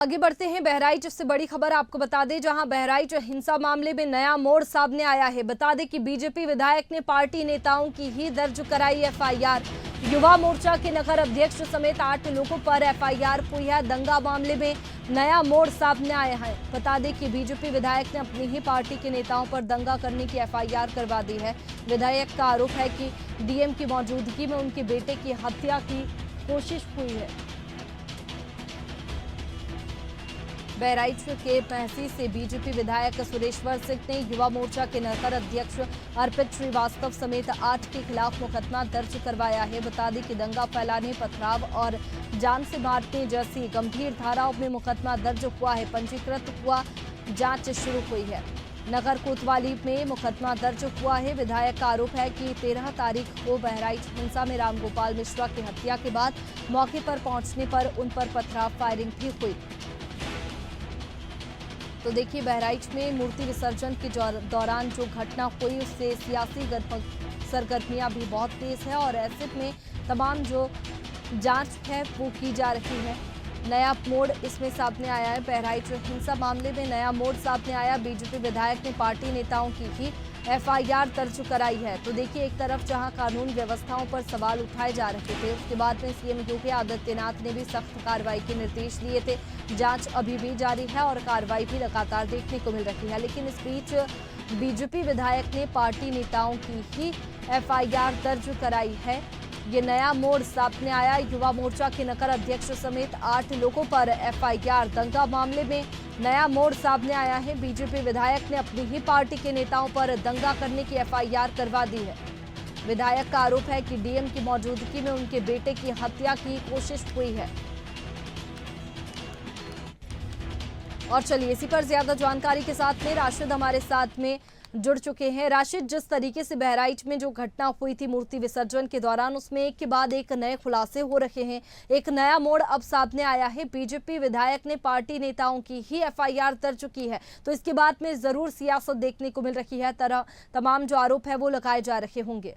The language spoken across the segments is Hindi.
आगे बढ़ते हैं। बहराइच से बड़ी खबर आपको बता दें, जहां बहराइच हिंसा मामले में नया मोड़ सामने आया है। बता दें कि बीजेपी विधायक ने पार्टी नेताओं की ही दर्ज कराई एफआईआर। युवा मोर्चा के नगर अध्यक्ष समेत 8 लोगों पर एफआईआर हुई है। दंगा मामले में नया मोड़ सामने आया है। बता दें कि बीजेपी विधायक ने अपनी ही पार्टी के नेताओं पर दंगा करने की एफआईआर करवा दी है। विधायक का आरोप है कि डीएम की मौजूदगी में उनके बेटे की हत्या की कोशिश हुई है। बहराइच के महसी से बीजेपी विधायक सुरेश्वर सिंह ने युवा मोर्चा के नगर अध्यक्ष अर्पित श्रीवास्तव समेत 8 के खिलाफ मुकदमा दर्ज करवाया है। बता दें कि दंगा फैलाने, पथराव और जान से मारने जैसी गंभीर धाराओं में मुकदमा दर्ज हुआ है। पंजीकृत हुआ, जांच शुरू हुई है। नगर कोतवाली में मुकदमा दर्ज हुआ है। विधायक का आरोप है कि 13 तारीख को बहराइच हिंसा में रामगोपाल मिश्रा की हत्या के बाद मौके पर पहुंचने पर उन पर पथराव फायरिंग भी हुई। तो देखिए, बहराइच में मूर्ति विसर्जन के दौरान जो घटना हुई उससे सियासी सरगर्मियां भी बहुत तेज है और ऐसे में तमाम जो जांच है वो की जा रही है। नया मोड़ इसमें सामने आया है। बहराइच हिंसा मामले में नया मोड़ सामने आया। बीजेपी विधायक ने पार्टी नेताओं की ही एफआईआर दर्ज कराई है। तो देखिए, एक तरफ जहां कानून व्यवस्थाओं पर सवाल उठाए जा रहे थे, उसके बाद में सीएम योगी आदित्यनाथ ने भी सख्त कार्रवाई के निर्देश दिए थे। जांच अभी भी जारी है और कार्रवाई भी लगातार देखने को मिल रही है। लेकिन इस बीच बीजेपी विधायक ने पार्टी नेताओं की ही एफआईआर दर्ज कराई है। ये नया मोड़ सामने आया। युवा मोर्चा के नगर अध्यक्ष समेत 8 लोगों पर एफआईआर। दंगा मामले में नया मोड़ सामने आया है। बीजेपी विधायक ने अपनी ही पार्टी के नेताओं पर दंगा करने की एफआईआर करवा दी है। विधायक का आरोप है कि डीएम की मौजूदगी में उनके बेटे की हत्या की कोशिश हुई है। और चलिए, इसी पर ज्यादा जानकारी के साथ में राशिद हमारे साथ में जुड़ चुके हैं। राशिद, जिस तरीके से बहराइच में जो घटना हुई थी मूर्ति विसर्जन के दौरान, उसमें एक के बाद एक नए खुलासे हो रहे हैं। एक नया मोड़ अब सामने आया है। बीजेपी विधायक ने पार्टी नेताओं की ही एफआईआर दर्ज की है। तो इसके बाद में जरूर सियासत देखने को मिल रही है। तमाम जो आरोप है वो लगाए जा रहे होंगे।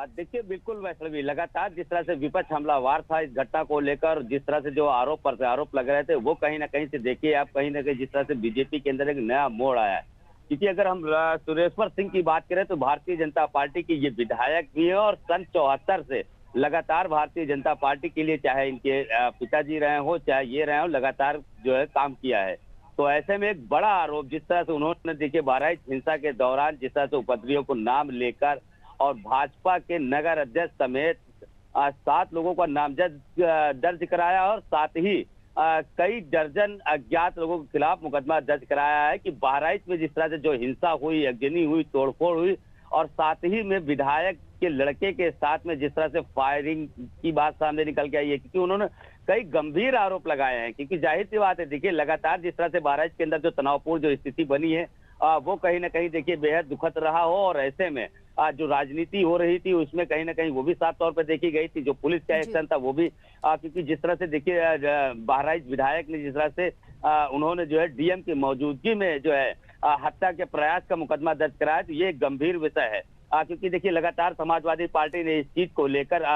देखिए, बिल्कुल वैष्णवी, लगातार जिस तरह से विपक्ष हमलावार था इस घटना को लेकर, जिस तरह से जो आरोप प्रत्यारोप लग रहे थे, वो कहीं ना कहीं से देखिए आप, कहीं ना कहीं जिस तरह से बीजेपी के अंदर एक नया मोड़ आया है। क्योंकि अगर हम सुरेश्वर सिंह की बात करें तो भारतीय जनता पार्टी की ये विधायक भी है और सन 74 से लगातार भारतीय जनता पार्टी के लिए, चाहे इनके पिताजी रहे हो चाहे ये रहे हो, लगातार जो है काम किया है। तो ऐसे में एक बड़ा आरोप, जिस तरह से उन्होंने देखिए बहराइच हिंसा के दौरान जिस तरह से उपद्रवियों को नाम लेकर और भाजपा के नगर अध्यक्ष समेत 7 लोगों का नामजद दर्ज कराया और साथ ही कई दर्जन अज्ञात लोगों के खिलाफ मुकदमा दर्ज कराया है कि बहराइच में जिस तरह से जो हिंसा हुई, अगजनी हुई, तोड़फोड़ हुई और साथ ही में विधायक के लड़के के साथ में जिस तरह से फायरिंग की बात सामने निकल के आई है, क्योंकि उन्होंने कई गंभीर आरोप लगाए हैं। क्योंकि जाहिर सी बात है, देखिए लगातार जिस तरह से बहराइच के अंदर जो तनावपूर्ण जो स्थिति बनी है वो कहीं ना कहीं देखिए बेहद दुखद रहा हो और ऐसे में जो राजनीति हो रही थी उसमें कहीं ना कहीं वो भी साफ तौर पर देखी गई थी। जो पुलिस का एक्शन था वो भी क्योंकि जिस तरह से देखिए बहराइच विधायक ने जिस तरह से उन्होंने जो है डीएम की मौजूदगी में जो है हत्या के प्रयास का मुकदमा दर्ज कराया, तो ये एक गंभीर विषय है। क्योंकि देखिए लगातार समाजवादी पार्टी ने इस चीज को लेकर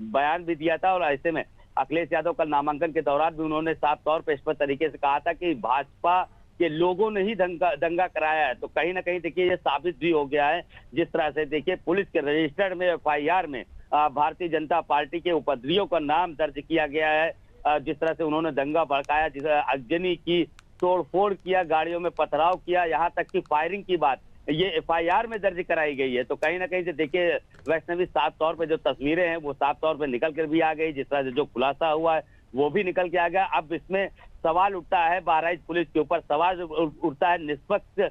बयान भी दिया था और ऐसे में अखिलेश यादव कल नामांकन के दौरान भी उन्होंने साफ तौर पर स्पष्ट तरीके से कहा था कि भाजपा के लोगों ने ही दंगा कराया है। तो कहीं ना कहीं देखिए ये साबित भी हो गया है। जिस तरह से देखिए पुलिस के रजिस्टर्ड में एफआईआर में भारतीय जनता पार्टी के उपद्रवियों का नाम दर्ज किया गया है। जिस तरह से उन्होंने दंगा भड़काया, जिस तरह अगजनी की, तोड़फोड़ किया, गाड़ियों में पथराव किया, यहाँ तक कि फायरिंग की बात ये एफआईआर में दर्ज कराई गई है। तो कहीं ना कहीं से देखिए वैष्णवी, साफ तौर पर जो तस्वीरें हैं वो साफ तौर पर निकल कर भी आ गई। जिस तरह से जो खुलासा हुआ है वो भी निकल के आ गया। अब इसमें सवाल उठता है, बहराइच पुलिस के ऊपर सवाल उठता है निष्पक्ष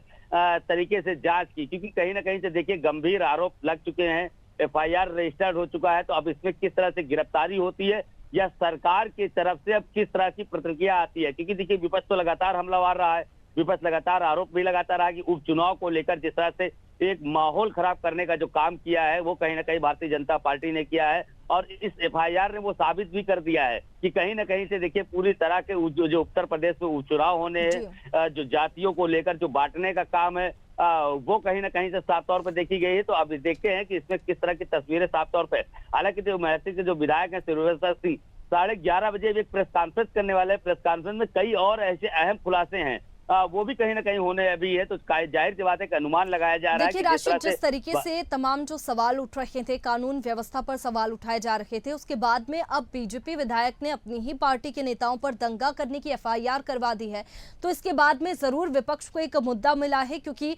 तरीके से जांच की, क्योंकि कहीं ना कहीं से देखिए गंभीर आरोप लग चुके हैं, एफआईआर रजिस्टर्ड हो चुका है। तो अब इसमें किस तरह से गिरफ्तारी होती है या सरकार की तरफ से अब किस तरह की प्रतिक्रिया आती है, क्योंकि देखिए विपक्ष तो लगातार हमलावर रहा है, विपक्ष लगातार आरोप भी लगाता रहा कि उपचुनाव को लेकर जिस तरह से एक माहौल खराब करने का जो काम किया है वो कहीं ना कहीं भारतीय जनता पार्टी ने किया है। और इस एफआईआर ने वो साबित भी कर दिया है कि कहीं ना कहीं से देखिए पूरी तरह के जो उत्तर प्रदेश में उपचुनाव होने हैं, जो जातियों को लेकर जो बांटने का काम है, वो कहीं ना कहीं से साफ तौर पर देखी गई है। तो अब देखते हैं कि इसमें किस तरह की तस्वीरें साफ तौर पर। हालांकि जो महसी के जो विधायक है सुरेश्वर सिंह, 11:30 बजे एक प्रेस कॉन्फ्रेंस करने वाले हैं। प्रेस कॉन्फ्रेंस में कई और ऐसे अहम खुलासे हैं, वो भी कहीं ना कहीं होने अभी है। तो जाहिर सी बात है कि अनुमान लगाया जा रहा है देखिए कि राशिद, जिस तरीके से तमाम जो सवाल उठ रहे थे, कानून व्यवस्था पर सवाल उठाए जा रहे थे, उसके बाद में अब बीजेपी विधायक ने अपनी ही पार्टी के नेताओं पर दंगा करने की एफआईआर करवा दी है। तो इसके बाद में जरूर विपक्ष को एक मुद्दा मिला है, क्योंकि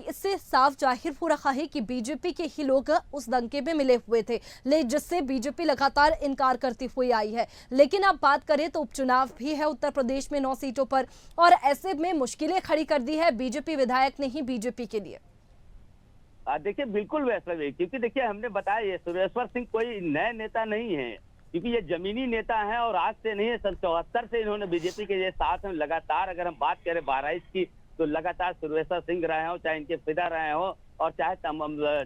इससे साफ जाहिर हो रहा है कि बीजेपी के ही लोग उस दंगे में मिले हुए थे, जिससे बीजेपी लगातार इनकार करती हुई आई है। लेकिन अब बात करें तो उपचुनाव भी है उत्तर प्रदेश में 9 सीटों पर, और ऐसे में मुश्किलें खड़ी कर दी है बीजेपी विधायक ने ही बीजेपी के लिए। देखिए बिल्कुल वैसा ही, क्योंकि देखिए हमने बताया ये सुरेश्वर सिंह कोई नए नेता नहीं है, क्योंकि ये जमीनी नेता हैं और आज से नहीं है, सन 74 से इन्होंने बीजेपी के साथ में लगातार, अगर हम बात करें बहराइच की, तो लगातार सुरेश्वर सिंह रहे हो, चाहे इनके पिता रहे हो, और चाहे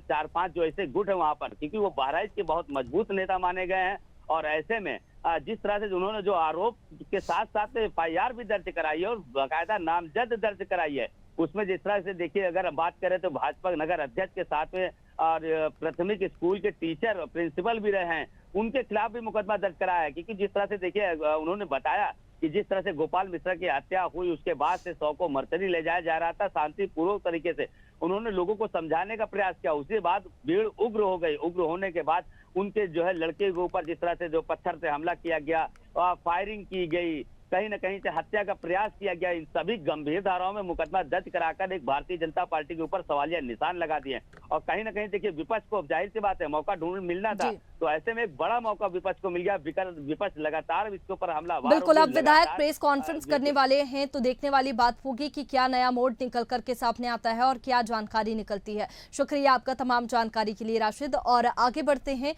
4-5 जो ऐसे गुट है वहां पर, क्योंकि वो बहराइच के बहुत मजबूत नेता माने गए हैं। और ऐसे में जिस तरह से उन्होंने जो आरोप के साथ साथ एफआईआर भी दर्ज कराई है और बाकायदा नामजद दर्ज कराई है, उसमें जिस तरह से देखिए अगर हम बात करें तो भाजपा नगर अध्यक्ष के साथ में और प्राथमिक स्कूल के टीचर प्रिंसिपल भी रहे हैं, उनके खिलाफ भी मुकदमा दर्ज कराया है। क्योंकि जिस तरह से देखिए उन्होंने बताया कि जिस तरह से गोपाल मिश्रा की हत्या हुई, उसके बाद से 100 को मर्तरी ले जाया जा रहा था, शांतिपूर्वक तरीके से उन्होंने लोगों को समझाने का प्रयास किया। उसके बाद भीड़ उग्र हो गई। उग्र होने के बाद उनके जो है लड़के के ऊपर जिस तरह से जो पत्थर से हमला किया गया, फायरिंग की गई, कहीं न कहीं से हत्या का प्रयास किया गया, इन सभी गंभीर धाराओं में मुकदमा दर्ज कराकर एक भारतीय जनता पार्टी के ऊपर सवालिया निशान लगा दिए। और कहीं न कहीं देखिए विपक्ष को जाहिर सी बात है मौका ढूंढ मिलना था, तो ऐसे में एक बड़ा मौका विपक्ष को मिल गया। विपक्ष लगातार इसके ऊपर हमला। बिल्कुल, अब विधायक प्रेस कॉन्फ्रेंस करने वाले हैं, तो देखने वाली बात होगी कि क्या नया मोड़ निकल करके सामने आता है और क्या जानकारी निकलती है। शुक्रिया आपका तमाम जानकारी के लिए राशिद। और आगे बढ़ते हैं,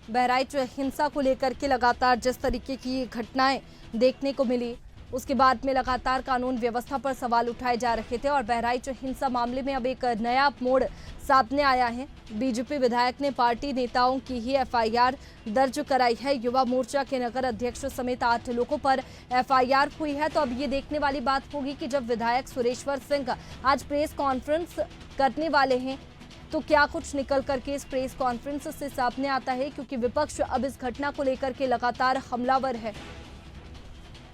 बहराइच हिंसा को लेकर के लगातार जिस तरीके की घटनाएं देखने को मिली, उसके बाद में लगातार कानून व्यवस्था पर सवाल उठाए जा रहे थे, और बहराइच हिंसा मामले में अब एक नया मोड़ सामने आया है। बीजेपी विधायक ने पार्टी नेताओं की ही एफआईआर दर्ज कराई है। युवा मोर्चा के नगर अध्यक्ष समेत 8 लोगों पर एफआईआर हुई है। तो अब ये देखने वाली बात होगी कि जब विधायक सुरेश्वर सिंह आज प्रेस कॉन्फ्रेंस करने वाले हैं, तो क्या कुछ निकल करके इस प्रेस कॉन्फ्रेंस से सामने आता है, क्योंकि विपक्ष अब इस घटना को लेकर के लगातार हमलावर है।